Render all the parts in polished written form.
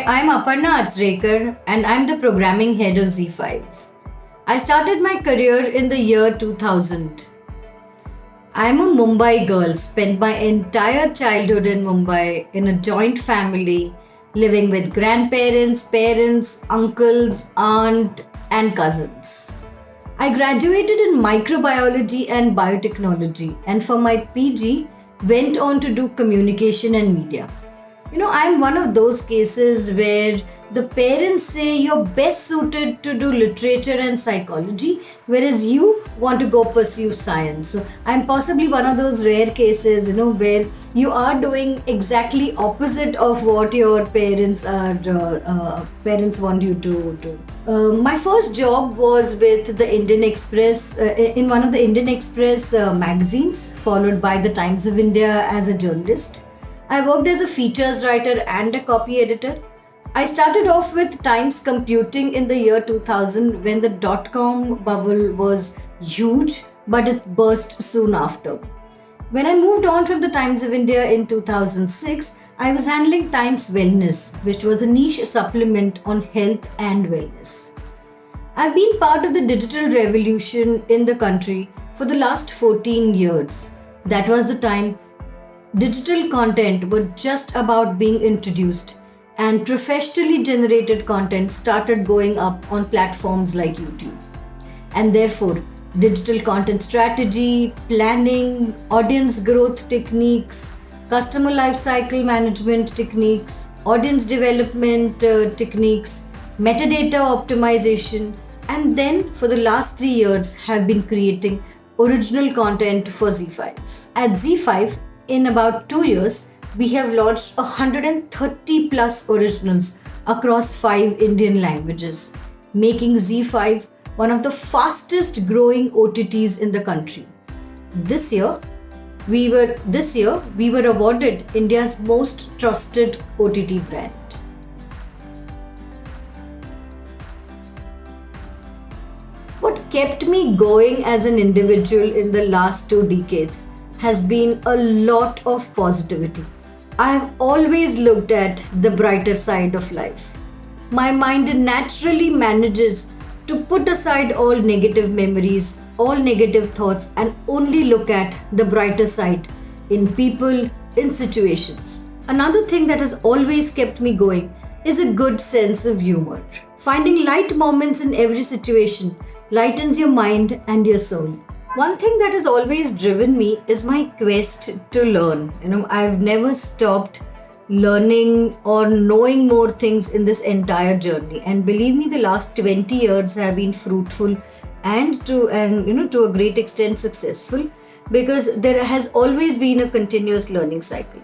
I'm Aparna Achrekar and I'm the programming head of Z5. I started my career in the year 2000. I'm a Mumbai girl, spent my entire childhood in Mumbai in a joint family, living with grandparents, parents, uncles, aunt, and cousins. I graduated in microbiology and biotechnology, and for my PG, went on to do communication and media. I'm one of those cases where the parents say you're best suited to do literature and psychology, whereas you want to go pursue science. So I'm possibly one of those rare cases, where you are doing exactly opposite of what your parents want you to do. My first job was with the Indian Express, in one of the Indian Express magazines, followed by the Times of India as a journalist. I worked as a features writer and a copy editor. I started off with Times Computing in the year 2000 when the dot-com bubble was huge, but it burst soon after. When I moved on from the Times of India in 2006, I was handling Times Wellness, which was a niche supplement on health and wellness. I've been part of the digital revolution in the country for the last 14 years. That was the time digital content was just about being introduced and professionally generated content started going up on platforms like YouTube. And therefore, digital content strategy, planning, audience growth techniques, customer lifecycle management techniques, audience development techniques, metadata optimization, and then for the last 3 years have been creating original content for Z5. At Z5, in about 2 years, we have launched 130 plus originals across 5 Indian languages, making Z5 one of the fastest growing OTTs in the country. This year, we were awarded India's most trusted OTT brand. What kept me going as an individual in the last 2 decades has been a lot of positivity. I have always looked at the brighter side of life. My mind naturally manages to put aside all negative memories, all negative thoughts, and only look at the brighter side in people, in situations. Another thing that has always kept me going is a good sense of humor. Finding light moments in every situation lightens your mind and your soul. One thing that has always driven me is my quest to learn. I've never stopped learning or knowing more things in this entire journey. And believe me, the last 20 years have been fruitful and to a great extent successful because there has always been a continuous learning cycle.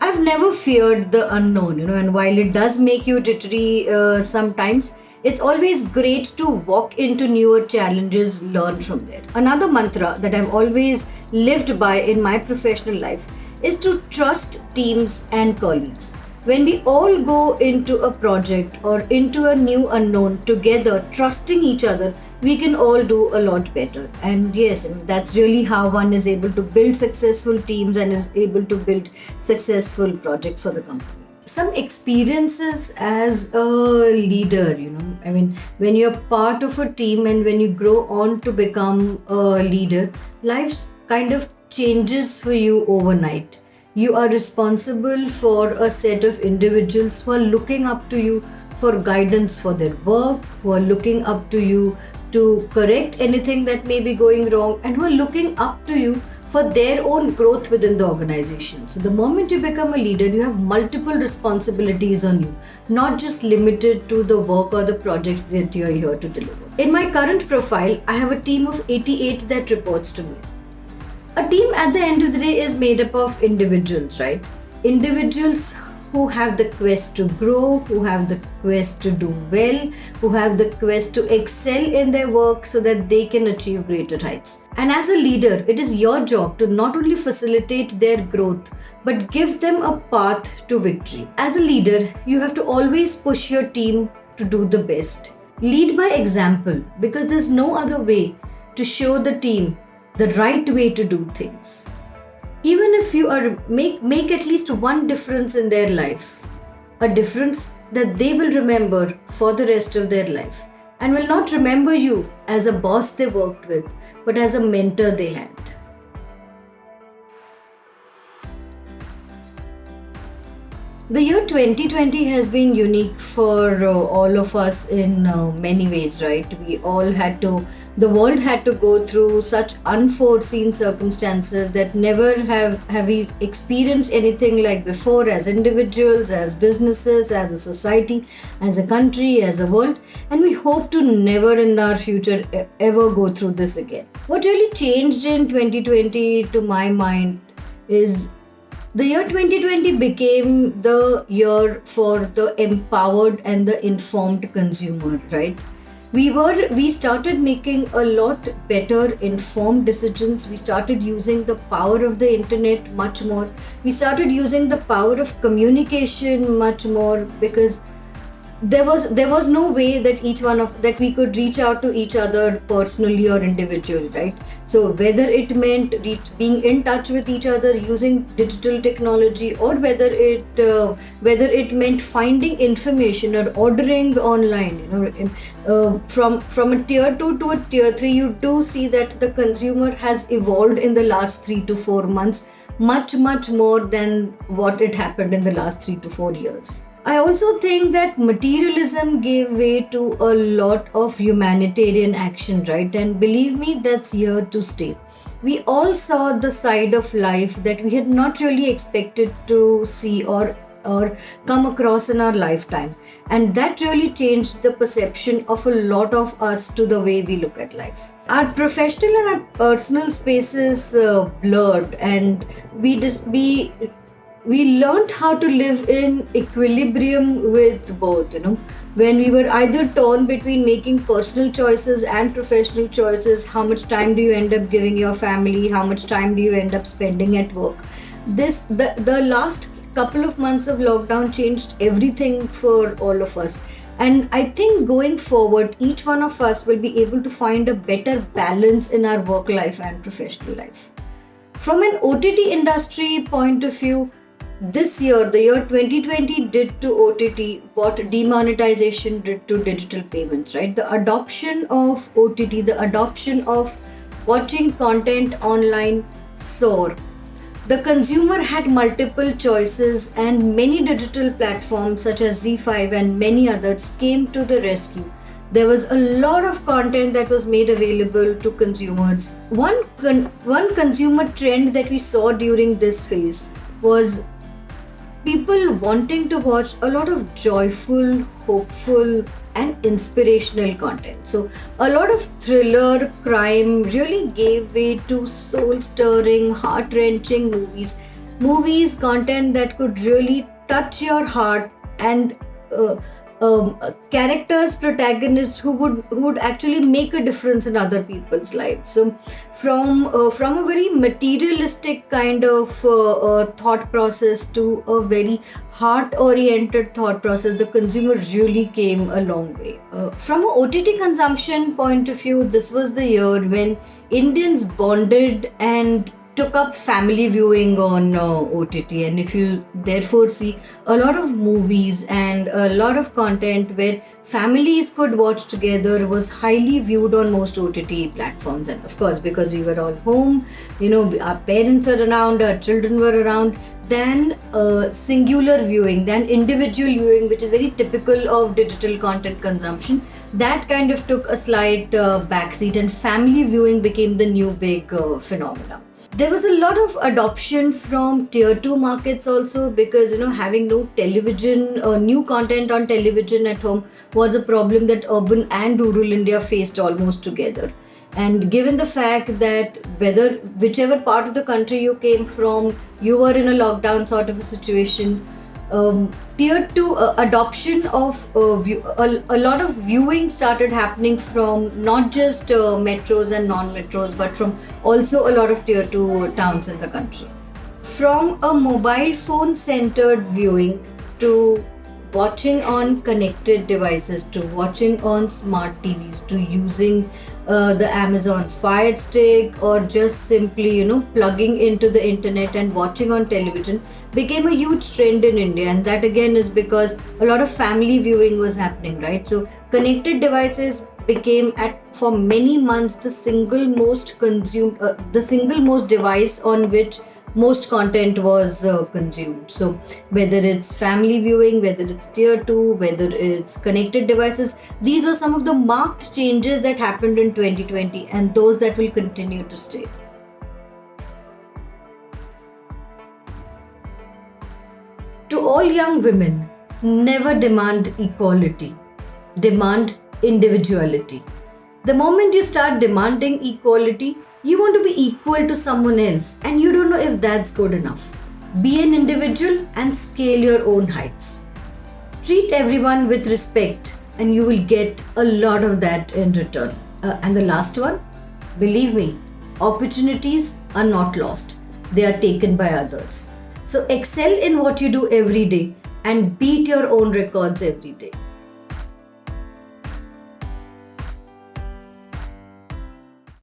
I've never feared the unknown, and while it does make you jittery sometimes, it's always great to walk into newer challenges, learn from there. Another mantra that I've always lived by in my professional life is to trust teams and colleagues. When we all go into a project or into a new unknown together, trusting each other, we can all do a lot better. And yes, that's really how one is able to build successful teams and is able to build successful projects for the company. Some experiences as a leader, when you're part of a team and when you grow on to become a leader, life kind of changes for you overnight. You are responsible for a set of individuals who are looking up to you for guidance for their work, who are looking up to you to correct anything that may be going wrong, and who are looking up to you for their own growth within the organization. So the moment you become a leader, you have multiple responsibilities on you, not just limited to the work or the projects that you're here to deliver. In my current profile, I have a team of 88 that reports to me. A team at the end of the day is made up of individuals, right? Individuals who have the quest to grow, who have the quest to do well, who have the quest to excel in their work so that they can achieve greater heights. And as a leader, it is your job to not only facilitate their growth, but give them a path to victory. As a leader, you have to always push your team to do the best. Lead by example, because there's no other way to show the team the right way to do things. Even if you are make at least one difference in their life, a difference that they will remember for the rest of their life, and will not remember you as a boss they worked with, but as a mentor they had. The year 2020 has been unique for all of us in many ways, right? The world had to go through such unforeseen circumstances that never have we experienced anything like before, as individuals, as businesses, as a society, as a country, as a world, and we hope to never in our future ever go through this again. What really changed in 2020 to my mind is the year 2020 became the year for the empowered and the informed consumer, right? We started making a lot better informed decisions. We started using the power of the internet much more. We started using the power of communication much more, because there was no way that that we could reach out to each other personally or individually, right? So whether it meant being in touch with each other using digital technology, or whether it meant finding information or ordering online, from a tier 2 to a tier 3, you do see that the consumer has evolved in the last 3 to 4 months much more than what it happened in the last 3 to 4 years. I also think that materialism gave way to a lot of humanitarian action, right? And believe me, that's here to stay. We all saw the side of life that we had not really expected to see or come across in our lifetime. And that really changed the perception of a lot of us to the way we look at life. Our professional and our personal spaces blurred, and we learned how to live in equilibrium with both, when we were either torn between making personal choices and professional choices. How much time do you end up giving your family? How much time do you end up spending at work? The last couple of months of lockdown changed everything for all of us. And I think going forward, each one of us will be able to find a better balance in our work life and professional life. From an OTT industry point of view, this year, the year 2020 did to OTT what demonetization did to digital payments, right? The adoption of OTT, the adoption of watching content online soared. The consumer had multiple choices, and many digital platforms such as ZEE5 and many others came to the rescue. There was a lot of content that was made available to consumers. One consumer trend that we saw during this phase was people wanting to watch a lot of joyful, hopeful, and inspirational content. So a lot of thriller, crime really gave way to soul-stirring, heart-wrenching movies, content that could really touch your heart, and characters, protagonists who would actually make a difference in other people's lives. So from a very materialistic kind of thought process to a very heart-oriented thought process, the consumer really came a long way. From an OTT consumption point of view, this was the year when Indians bonded and took up family viewing on OTT. And if you therefore see a lot of movies and a lot of content where families could watch together was highly viewed on most OTT platforms. And of course, because we were all home, our parents are around, our children were around, than singular viewing, than individual viewing, which is very typical of digital content consumption. That kind of took a slight backseat, and family viewing became the new big phenomenon. There was a lot of adoption from tier 2 markets also, because having no television, new content on television at home was a problem that urban and rural India faced almost together. And given the fact that whichever part of the country you came from, you were in a lockdown sort of a situation, tier 2 adoption of a lot of viewing started happening from not just metros and non-metros, but from also a lot of tier 2 towns in the country. From a mobile phone centered viewing to watching on connected devices, to watching on smart TVs, to using the Amazon Fire Stick, or just simply, plugging into the internet and watching on television became a huge trend in India. And that again is because a lot of family viewing was happening, right? So connected devices became at for many months the single most device on which most content was consumed. So whether it's family viewing, whether it's tier 2, whether it's connected devices, these were some of the marked changes that happened in 2020, and those that will continue to stay. To all young women, never demand equality, demand individuality. The moment you start demanding equality, you want to be equal to someone else, and you don't know if that's good enough. Be an individual and scale your own heights. Treat everyone with respect, and you will get a lot of that in return. And the last one, believe me, opportunities are not lost, they are taken by others. So excel in what you do every day and beat your own records every day.